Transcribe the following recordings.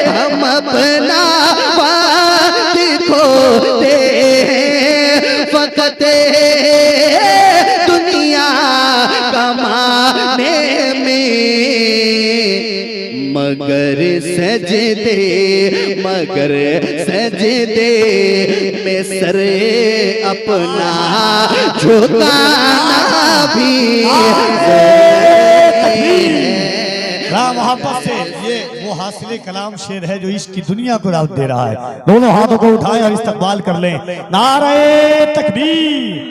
हम अपना वक्त खोते फकत दुनिया कमाने में, मगर सजदे में सर अपना झुकाना भी मोहब्बत से ये वो हासिल कलाम शेर है जो इश्क की दुनिया को राहत दे रहा है। दोनों हाथों को उठाएं और इस्तकबाल कर लें। नारे तकबीर,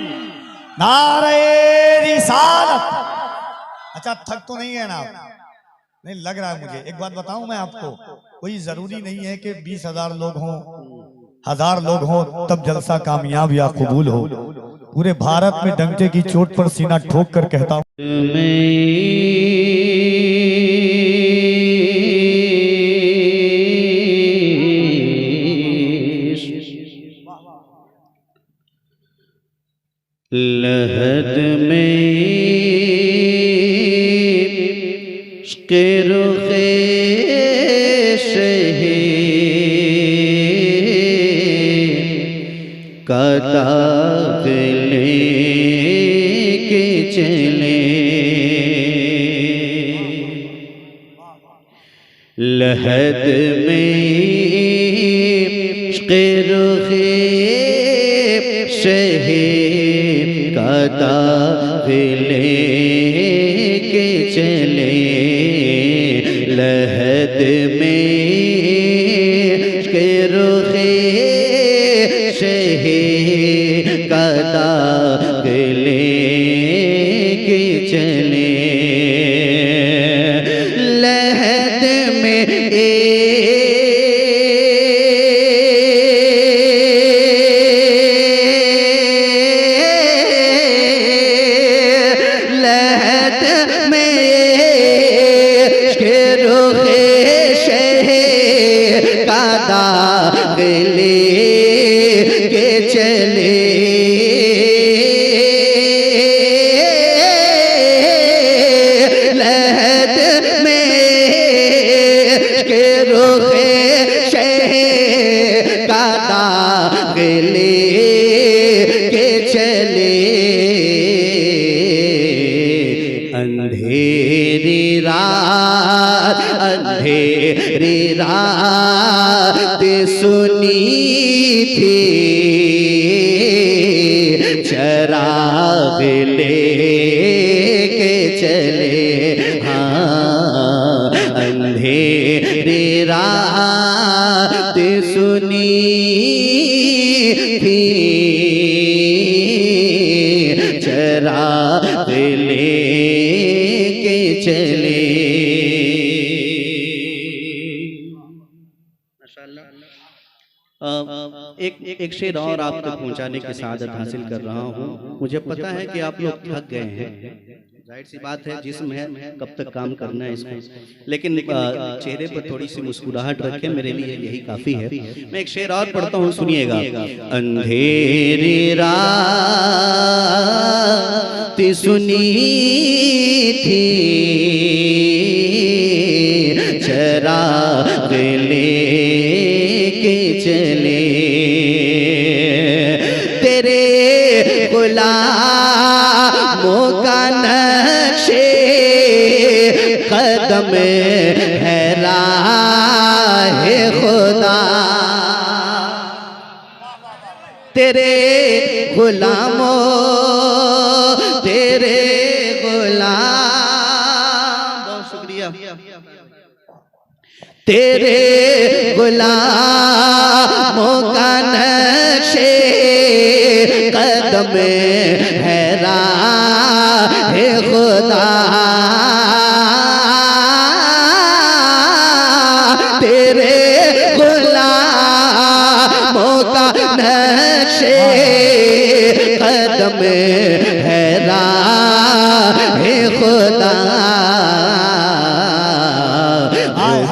नारे रिसालत। अच्छा थक तो नहीं है ना? नहीं लग रहा है मुझे। एक बात बताऊं मैं आपको, कोई जरूरी नहीं है कि 20,000 लोग हों, 1000 लोग हों तब जलसा कामयाब या कबूल हो। पूरे भारत में डंके की चोट पर सीना ठोक कर कहता हूं, लहद में इश्क़े रुख़े शहे का दाग लेके चले, लहद में इश्क़े रुख़े शहे का दाग लेके चले, लहद में इश्क़े रुख़े शहे का दाग लेके चले, लहद में दाग लेके चले, लहद में इश्क़े रुख़े शहे का दाग लेके चले, अंधेरी रात सुनी थी, चराग लेके चले, हाँ अंधेरी रात सुनी थी, चराग लेके चले। एक शेर और आप तक पहुंचाने की सादत हासिल कर रहा हूं। मुझे पता है कि आप लोग थक गए हैं, जाहिर सी बात है, जिस्म है कब तक काम करना है इसको, लेकिन चेहरे पर थोड़ी सी मुस्कुराहट रखें, मेरे लिए यही काफी है। मैं एक शेर और पढ़ता हूँ, सुनिएगा। अंधेरी रात सुनी थी, चराग लेके चले, तेरे गुलामों का नक्शे कदम है राहे खुदा, तेरे गुलामों तेरे गुलाम, बहुत शुक्रिया, तेरे गुलामों का नक्शे कदम है राहे खुदा, तेरे गुलामों का नक्शे कदम है राहे खुदा,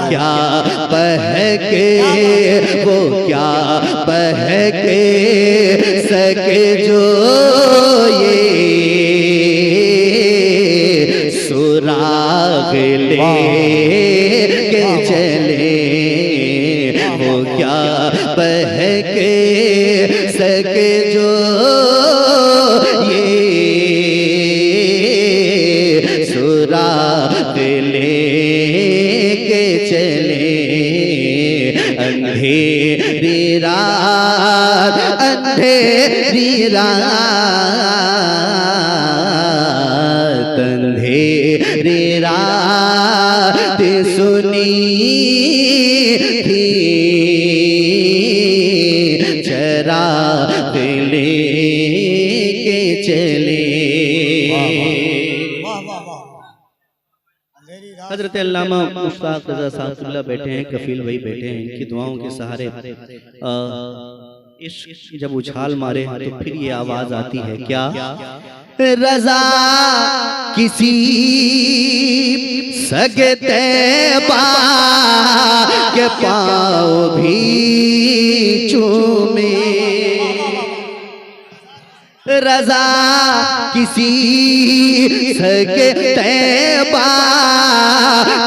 क्या बहके वो क्या बहके सके जो ये सुराग ले के चले, वो क्या बहक सके जो ये सुराग लेके चले। अंधेरी रात, अंधेरी रात, अंधेरी रात सुनी थी, चराग लेके चले। हजरत अल्लामा मुश्ताक रज़ा साहब बैठे हैं, कफील भाई बैठे हैं, इनकी दुआओं के सहारे इश्क जब उछाल मारे तो फिर ये आवाज आती है क्या? रज़ा किसी सगे तैबा के पाँव भी चूमे, रज़ा किसी सगे तैबा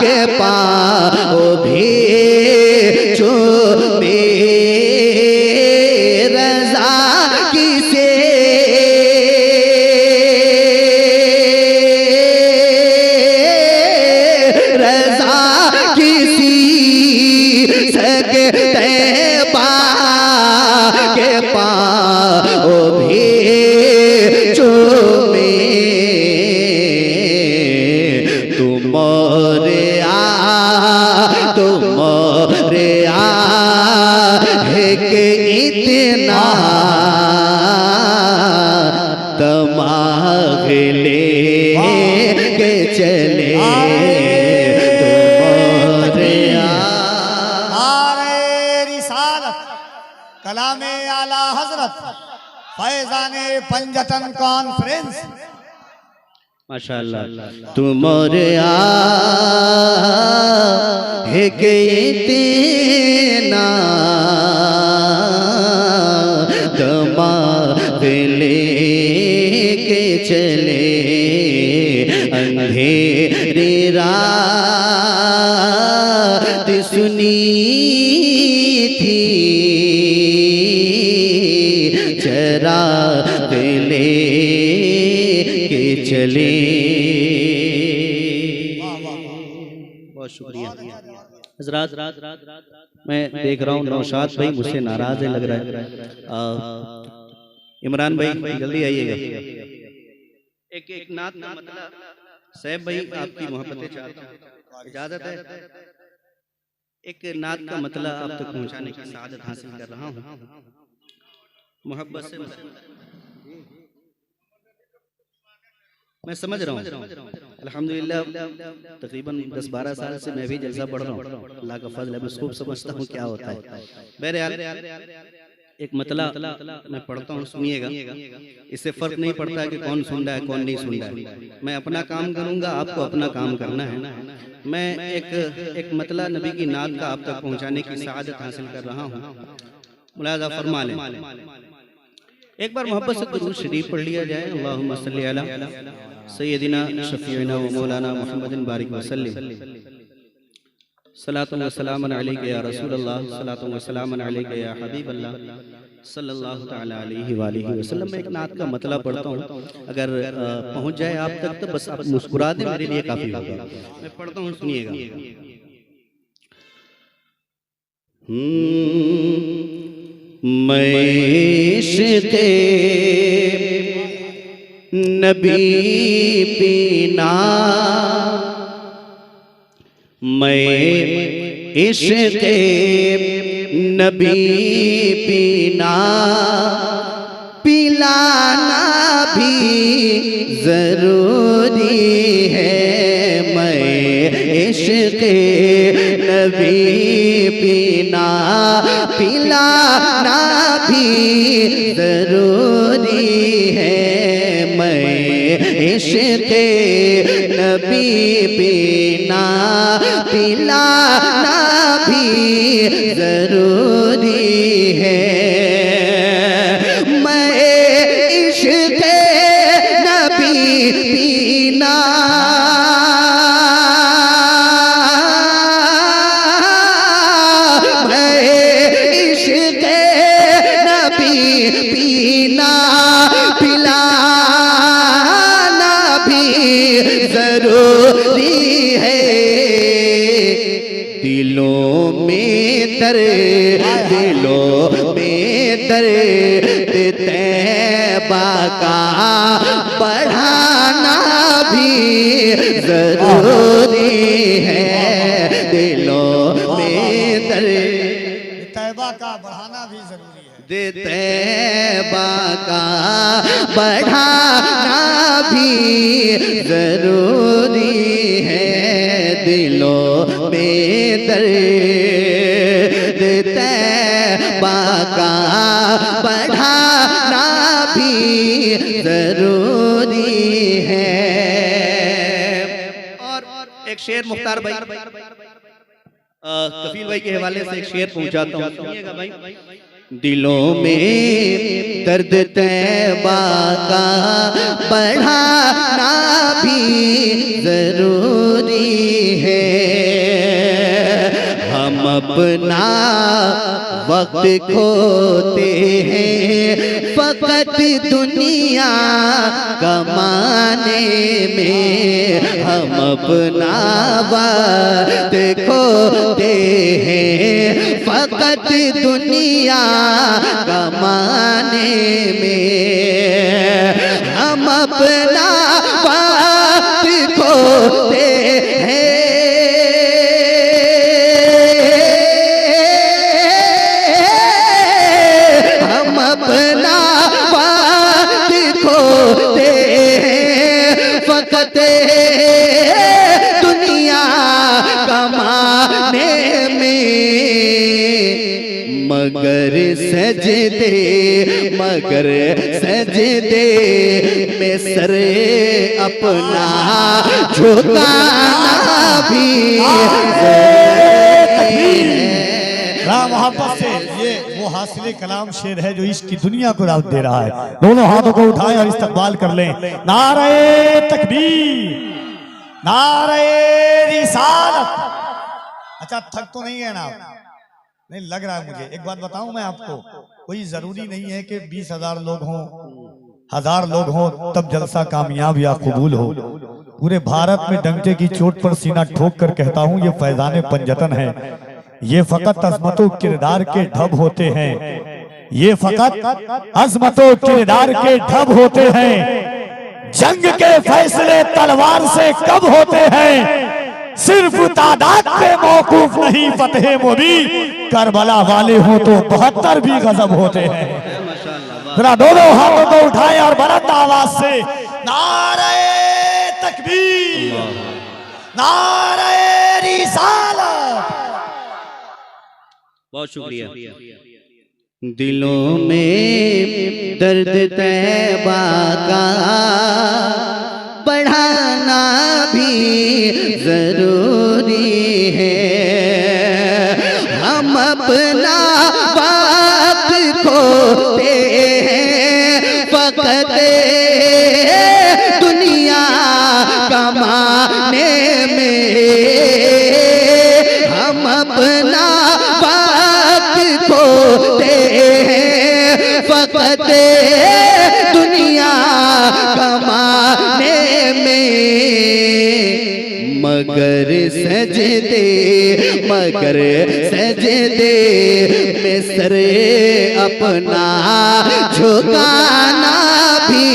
के पाँव भी चूमे, रज़ा किसे रज़ा किसी सगे तैबा के पाँव भी चूमे, तुमरे है कि इतना दमाग लेके चले। कलामे आला हजरत फैजाने पंजतन कॉन्फ्रेंस। माशाअल्लाह। तुमरे है कि इतना दमाग लेके चले। अंधेरी रात सुनी थी, चराग लेके चले। बहुत शुक्रिया हज़रात। मैं देख रहा हूँ नौशाद भाई मुझसे नाराज है लग रहा है। इमरान भाई जल्दी आइएगा। एक नात का मतलब सैफ भाई आपकी मोहब्बतें चाहता हूं, इजाजत है? एक नात का मतलब आप तक पहुंचाने की सादत हासिल कर रहा हूं, मोहब्बत से। मैं समझ रहा हूँ अल्हम्दुलिल्लाह, तकरीबन 10-12 साल से मैं भी जलसा पढ़ रहा हूँ, अल्लाह का फजल है, मैं खूब समझता हूँ क्या होता है। बहरहाल एक मतला मैं पढ़ता हूँ, सुनिएगा। इससे फर्क नहीं पड़ता है कि कौन सुन रहा है कौन नहीं सुन रहा है। मैं अपना काम करूँगा, आपको अपना काम करना है। मैं एक मतला नबी की नात का आप तक पहुँचाने की सआदत हासिल कर रहा हूँ, मुलाज़ा फरमा लें। एक बार मोहब्बत से दुरूद शरीफ पढ़ लिया जाए। अल्लाहुम्मा सल्ली अला सय्यदिना शफीना व मौलाना मुहम्मदिन बारिक वसल्लम। सलातुन व सलामुन अलैका या रसूलल्लाह, सलातुन व सलामुन अलैका या हबीबल्लाह सल्लल्लाहु तआला अलैहि व आलिहि वसल्लम। मैं एक नात का मतलब पढ़ता हूँ, अगर पहुँच जाए आप तक तो बस आप मुस्कुरा दें, मेरे लिए काफ़ी होगा। मैं पढ़ता हूँ, सुनिएगा। मैं इश्क़े नबी पीना, मैं इश्क़े नबी पीना, पिलाना भी ज़रूरी है। मैं इश्क़े नबी पीना, पिलाना भी ज़रूरी है। मैं इश्क़े नबी पीना, पिलाना भी ज़रूरी है। मैं इश्क़े नबी पीना, दिलों में दर्द, दिलों में दर्द तैबा का बढ़ाना भी जरूरी है। दिलों में दर्द तैबा का बढ़ाना भी जरूरी है। तैबा का बढ़ाना भी जरूरी है। दिलों में दर्द तैबा का बढ़ाना भी जरूरी है। और एक शेर मुख्तार भाई कफील भाई के हवाले से एक शेर पहुंचाता हूँ, सुनिएगा भाई। दिलों में दर्द तैबा का बढ़ाना भी जरूरी है। हम अपना वक्त खोते हैं फकत दुनिया कमाने में। हम अपना वक्त खोते हैं फकत दुनिया कमाने में। हम अपना वक्त खोते हैं अपना वक्त खोते हैं फकत दुनिया कमाने में। मगर सजदे में सर अपना झुकाना भी राम मोहब्बत से ये वो हासिल कलाम शेर है जो इश्क की दुनिया को दावत दे रहा है। दोनों हाथों को उठाएं और इस्तकबाल कर लें। नारे तकबीर, नारे रिसालत। अच्छा थक तो नहीं है ना? नहीं लग रहा है मुझे। एक बात बताऊं मैं आपको, कोई जरूरी नहीं है कि 20,000 लोग हों, 1000 लोग हों तब जलसा कामयाब या कबूल हो। पूरे भारत में डंके की चोट पर सीना ठोक कर कहता हूं ये फैजाने पंजतन है। ये फकत अजमतों किरदार के ढब होते हैं। ये फकत अजमतों किरदार के ढब होते हैं। जंग के फैसले तलवार से कब होते हैं। सिर्फ तादाद पे मौकूफ नहीं फतेह मुबीन। करबला वाले हो तो 72 भी गजब होते हैं। जरा दोनों हाथों को उठाएं और बुलंद आवाज से नारे तकबीर, नारे रिसालत। बहुत शुक्रिया। दिलों में दर्द तैबा का बढ़ाना भी जरूरी है। हम अपना वक्त खोते हैं फकत दुनिया कमाने में। हम अपना खोते हैं फकत दुनिया कमाने में। मगर सजदे में सर अपना झुकाना भी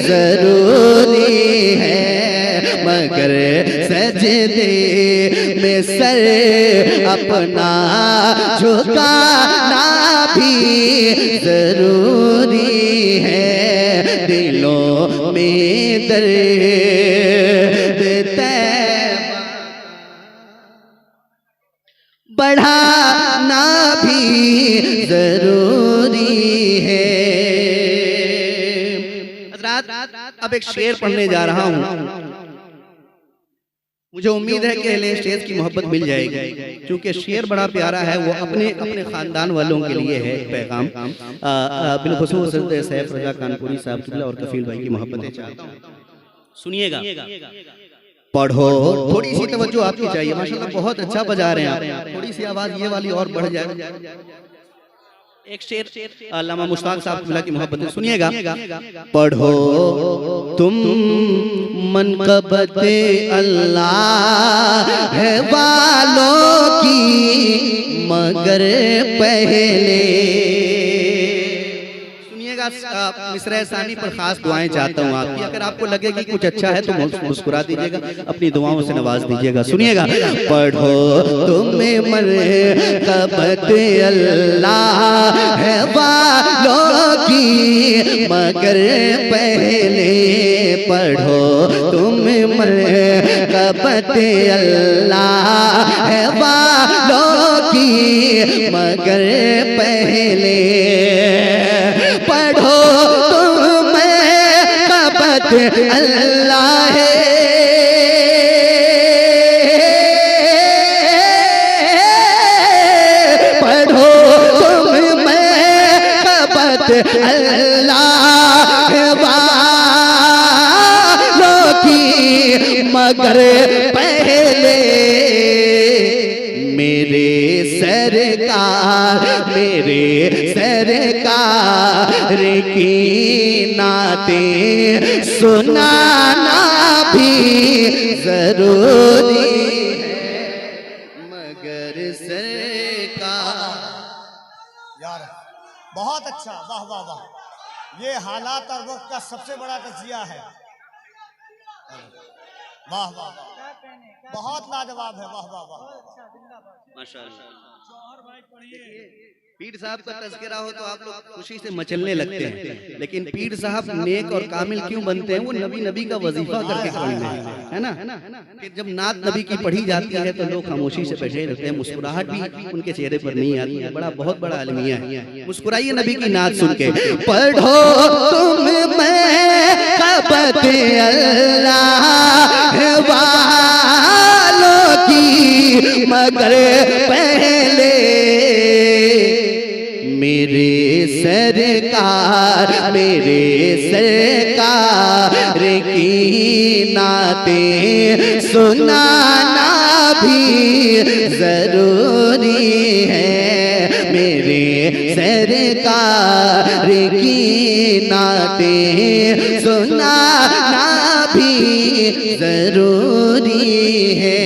जरूरी है। मगर सजदे में सर अपना झुकाना भी जरूरी है। दिलों में दर्द तैबा बढ़ाना भी जरूरी है। अब एक शेर पढ़ने जा रहा हूँ। मुझे उम्मीद है कि अहले स्टेज की मोहब्बत मिल जाएगी, क्योंकि शेर बड़ा प्यारा है। वो अपने खानदान वालों के लिए है पैगाम। बिलखुसूस सैफ रजा कानपुरी साहब और कफील भाई की मोहब्बतें चाहता हूँ, सुनिएगा। पढ़ो, थोड़ी सी तवज्जो आपकी चाहिए। माशाल्लाह बहुत अच्छा बजा रहे हैं आप। थोड़ी सी आवाज ये वाली और बढ़ जाए। एक शेर अल्लामा मुश्ताक साहब की मोहब्बत में सुनिएगा। पढ़ो तुम मनक़बत अल्लाह है वालों मगर पहले। सुनिएगा, मिसरा सानी पर खास दुआएं चाहता हूँ आपकी। अगर आपको लगे कि कुछ अच्छा है तो मुस्कुरा दीजिएगा, अपनी दुआओं से नवाज दीजिएगा। सुनिएगा, पढ़ो तुम्हें मरहबत अल्लाह है वालों की मगर पहले। पढ़ो तुम्हें मरहबत अल्लाह है वालों की मगर पहले। पढ़ो तुम्हें कबत अल्लाह है, पढ़ो तुम्हें कबत अल्लाह वालों की मगर पहले। मेरे सरकार की नाते सुनाना भी जरूरी है मगर सरकार। यार बहुत अच्छा, वाह वाह वाह। ये हालात और वक्त का सबसे बड़ा तजिया है। वाह वाह वाह, बहुत लाजवाब है। वाह वाह वाह, माशाअल्लाह। पीर साहब का तज़किरा हो तो आप लोग खुशी से मचलने लगते हैं, लेकिन पीर साहब नेक और कामिल क्यों बनते हैं? वो नबी का वजीफा करके बनते हैं, है ना। फिर जब नात नबी की पढ़ी जाती है तो लोग खामोशी से बैठे रहते हैं, मुस्कुराहट भी उनके चेहरे पर नहीं आती है। बहुत बड़ा अलमिया है। मुस्कुराइए नबी की नात सुन के। पढ़ो तुम महबत अल्लाह वालों की मगर पहले। मेरे सरकार की नाते सुनाना भी जरूरी है। मेरे सरकार की नाते सुनाना भी जरूरी है।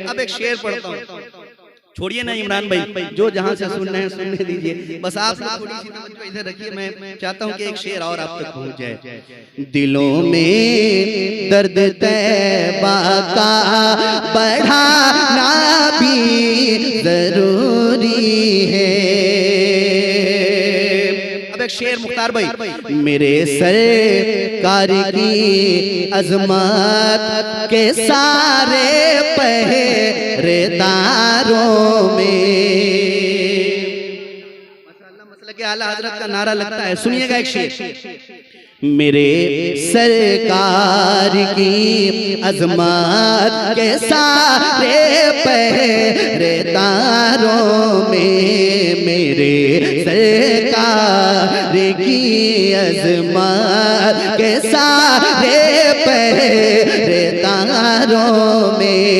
अब एक शेर पढ़ता हूँ, छोड़िए ना इमरान भाई, जो जहां से सुन रहे हैं सुनने दीजिए। बस आप थोड़ी सी तवज्जो इधर रखिए, मैं चाहता हूं कि एक शेर और आप तक पहुंच जाए। दिलों में दर्द तैबा का बढ़ाना भी जरूरी है। अब एक शेर मुख्तार भाई। मेरे सरकार की अजमत के सारे पहरेदारों में मसला के आला हजरत का नारा लगता है। सुनिएगा एक शेर। मेरे सरकार की अजमत के सारे पहरेदारों में, मेरे सरकार की अजमत के सारे पहरेदारों में,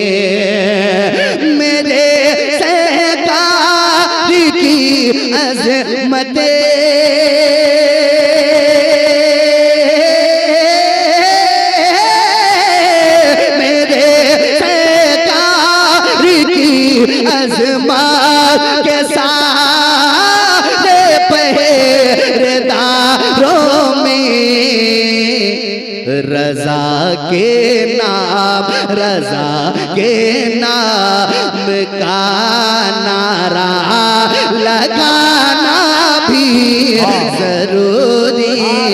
मेरे सरकार की अजमत अज़मात के सारे पहरेदारों में, रज़ा के नाम का नारा लगाना भी जरूरी है।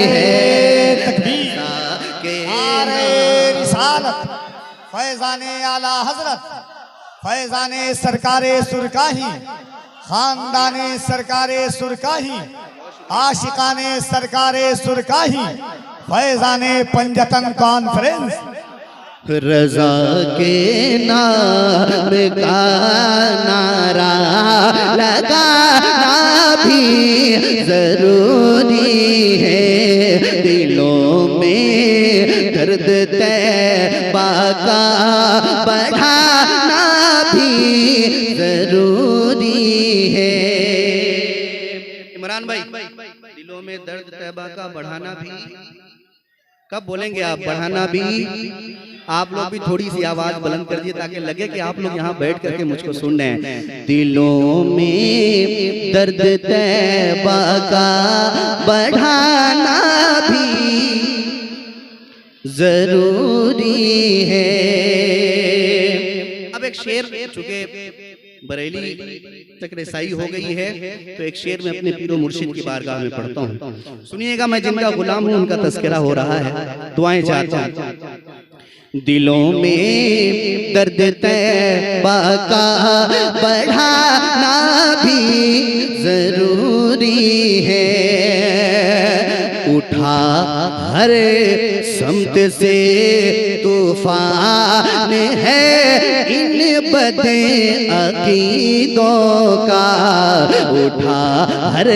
फैज़ाने आला हजरत, फैज़ाने सरकारे सुरकाही, खानदाने सरकारे सुरकाही, आशिकाने सरकारे सुरकाही, फैज़ाने पंजतन कॉन्फ्रेंस। रज़ा के नाम का नारा लगाना भी जरूरी है। दिलों में दर्द तैबा का बढ़ाना भी जरूरी है। इमरान भाई, दिलों में दर्द तैबा का बढ़ाना भी कब बोलेंगे आप? बढ़ाना भी आप लोग भी थोड़ी सी आवाज बुलंद कर दिए ताकि लगे कि आप लोग यहाँ बैठ करके मुझको सुन रहे हैं। दिलों में दर्द तैबा का बढ़ाना भी जरूरी है। अब एक शेर, चूंकि बरेली तक रसाई हो गई है तो एक शेर में अपने पीरो मुर्शिद की बारगाह में पढ़ता हूँ। सुनिएगा, मैं जिनका गुलाम हूँ उनका तस्करा हो रहा है, दुआएं चाहता हूँ। दिलों में दर्द तैबा का बढ़ाना भी जरूरी है। उठा हर समत से तूफान है इन बदे अकीदों का। उठा हर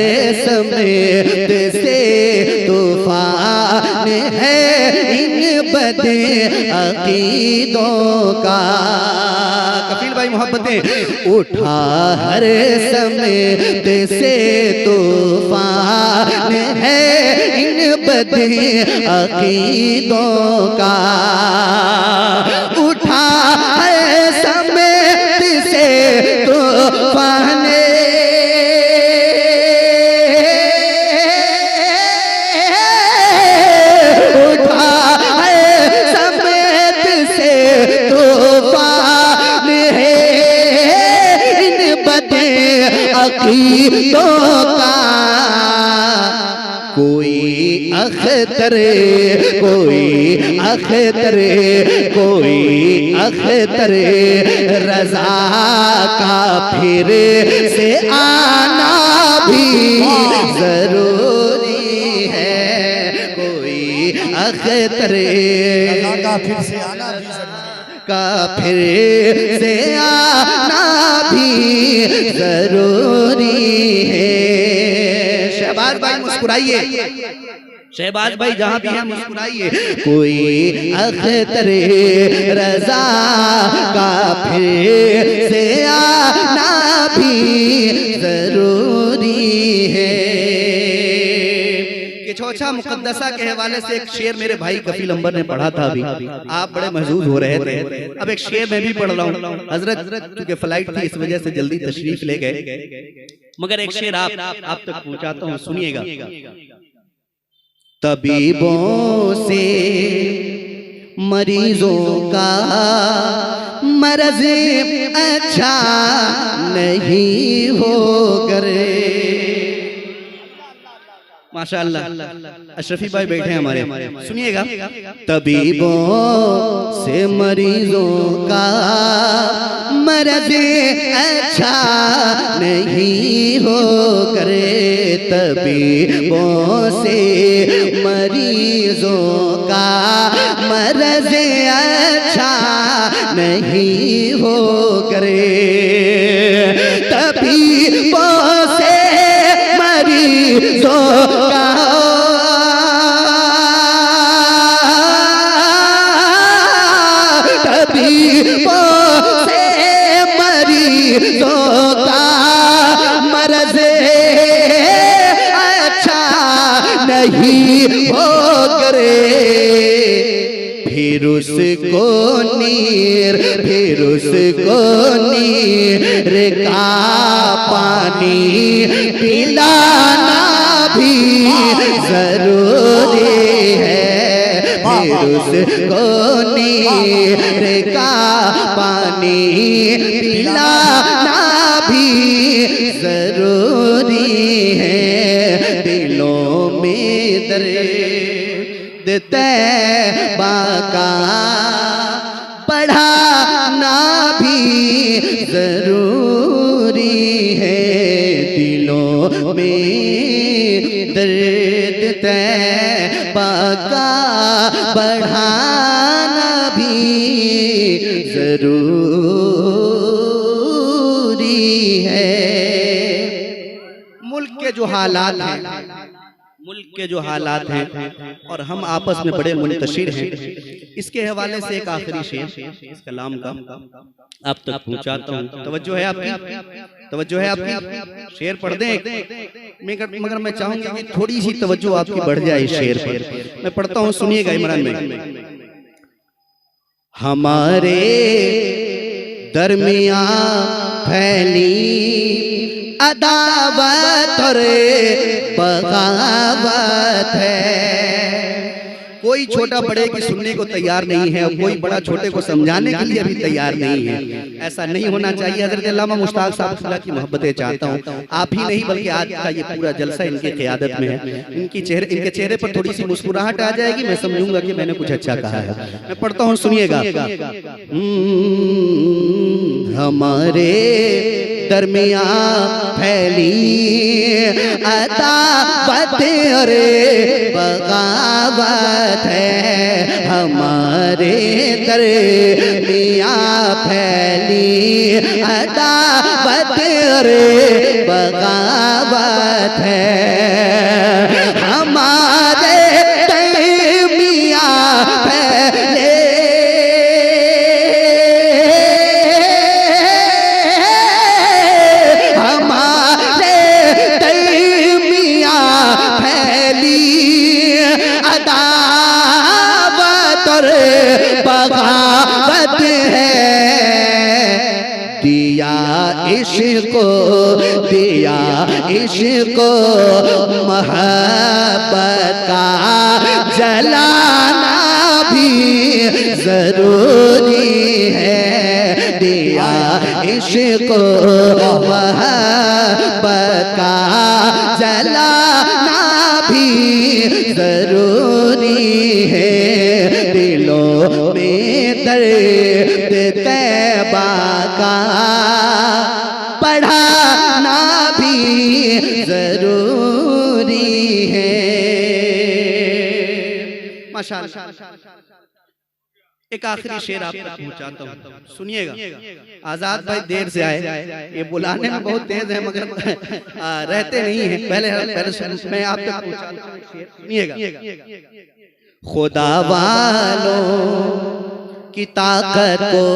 समत से तूफान है इन बदे अकीदों का। कफील भाई मोहब्बतें। उठा हर समत से तूफान है इन बदे अकीदों का। उठा है समेत से तूफान, उठा है समेत से तूफान है इन बदे अकीदों का। कोई अख्तर, कोई अख्तर, कोई अख्तर रज़ा का फिर से आना भी जरूरी है। कोई अख्तर का फिर से आना भी का फिर से आना भी जरूरी है। शहबाज भाई मुस्कुराइए, शहबाज भाई जहां भी हैं मुस्कुराइए। कोई अख्तर रज़ा का फिर से आना भी जरूरी है। छोछा मुकद्दसा के हवाले से एक शेर मेरे भाई कफील अंबर ने पढ़ा था अभी, आप बड़े महजूज हो रहे थे। अब एक शेर मैं भी पढ़ रहा हूँ। हजरत क्योंकि फ्लाइट थी इस वजह से जल्दी तशरीफ ले गए, मगर एक शेर आप तक पहुंचाता हूँ, सुनिएगा। तबीबों से मरीजों का मर्ज अच्छा नहीं हो करे। माशाअल्लाह, अशरफी भाई बैठे हैं हमारे, सुनिएगा। तबीबों से मरीजों का मर्ज अच्छा नहीं हो करे। तबीबों से मरीजों का मर्ज अच्छा नहीं हो करे। तबीबों से मरीजों का तबीबों से मरीजों का मर्ज अच्छा नहीं हो करे। फिर उसको नीर का पानी पिलाना भी जरूरी है। फिर उसको नीर का पानी पिलाना भी जरूरी है। दिलों में दर्द तैबा का बढ़ाना भी जरूरी है। दिलों में दर्द तैबा का बढ़ाना भी जरूरी है। मुल्क के जो हालात हैं और हम आपस में बड़े मुंतशिर हैं, इसके हवाले से एक आखिरी शेर इस कलाम का आप तक पहुंचाता हूं। तवज्जो है आपकी, शेर पढ़ दें। मगर मैं चाहूंगा कि थोड़ी सी तवज्जो आपकी बढ़ जाए इस शेर पर। मैं पढ़ता हूं, सुनिएगा इमरान में। हमारे दरमियां फैली अदावत और बगावत है। कोई छोटा बड़े की सुनने को तैयार नहीं है और कोई बड़ा छोटे को समझाने के लिए भी तैयार नहीं है। ऐसा नहीं होना चाहिए। हज़रत अल्लामा मुश्ताक साहब की मोहब्बतें चाहता हूँ। आप ही नहीं बल्कि आज का ये पूरा जलसा इनकी क़ियादत में है। इनके चेहरे पर थोड़ी सी मुस्कुराहट आ जाएगी, मैं समझूंगा कि मैंने कुछ अच्छा कहा है। मैं पढ़ता हूँ, सुनिएगा। हमारे दरमियां फैली अदावत और बगावत है। हमारे दरमियां फैली अदावत और बगावत है। हमारे दरमियां फैले बगावत है। दिया इश्को मोहब्बत का जलाना भी जरूरी है। दिया इश्को मोहब्बत का जलाना भी जरूरी है। दिलों में दर्द तैबा का पढ़ाना भी जरूरी है। माशाअल्लाह। एक आखिरी शेर आप तक पहुंचाता हूँ, सुनिएगा। आजाद भाई देर से आए, ये बुलाने में बहुत तेज है मगर रहते नहीं है। पहले मैं आप तक पहुंचाता हूँ, सुनिएगा। खुदा वालों की ताकत को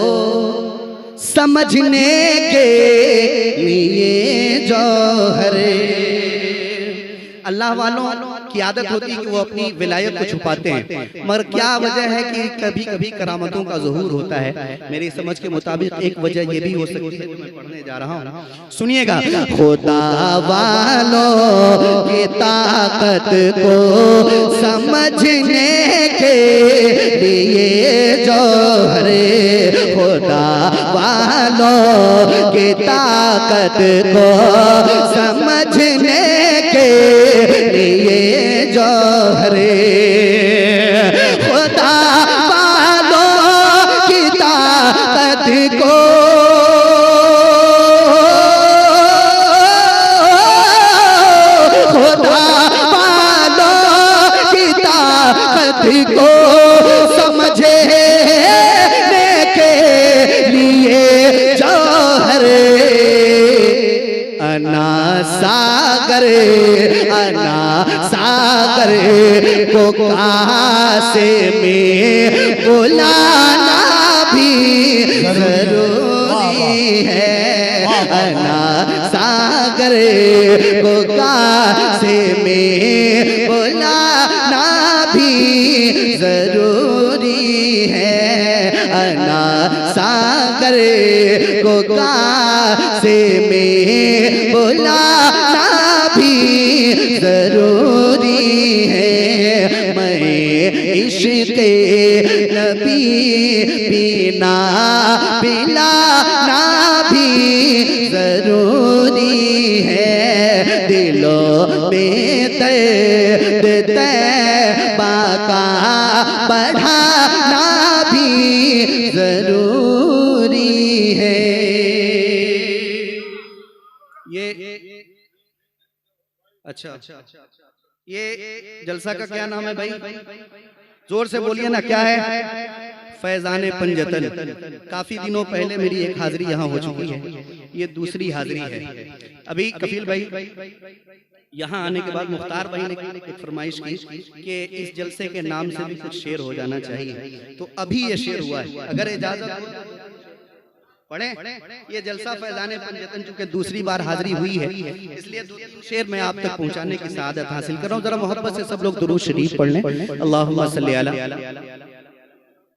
समझने के लिए जौहर। अल्लाह वालों की आदत होती है कि वो अपनी विलायत को छुपाते हैं, मगर क्या वजह है कि कभी कभी करामतों का ज़हूर होता है। मेरी समझ के मुताबिक एक वजह ये भी हो सकती है जो मैं पढ़ने जा रहा हूँ, सुनिएगा। खुदा वालों की ताकत को समझने के लिए जौहर। खुदा वालों की ताकत को समझने के लिए जौहर। खुदा वालों की ताकत को को समझने के लिए जौहर। अना सागर को कासे में बुलाना भी जरूरी है। अना सागर को कासे में बुलाना भी जरूरी है। अना सागर को कासे में बुलाना भी जरूरी है। मैं इश्क़ नबी पीना पिलाना भी जरूरी है। दिलों में दर्द तैबा का बढ़ाना भी जरूरी है। ये अच्छा, ये जलसा का क्या नाम है भाई? जोर से बोलिए ना, क्या है? फैजाने पंजतन। काफी दिनों पहले मेरी एक हाजिरी यहाँ हो चुकी है, ये दूसरी हाजिरी है। अभी कफील भाई यहाँ आने के बाद मुख्तार भाई ने एक फरमाइश की कि इस जलसे के नाम से भी कुछ शेर हो जाना चाहिए, तो अभी ये शेर हुआ है। अगर इजाजत पढ़े। ये जलसा फैजाने पंजतन चूंकि दूसरी बार हाजिरी हुई है, इसलिए शेर मैं आप तक पहुंचाने की सआदत हासिल कर रहा हूँ। जरा मोहब्बत से सब लोग दुरूद शरीफ पढ़ लें। अल्लाहुम्मा सल्ली अला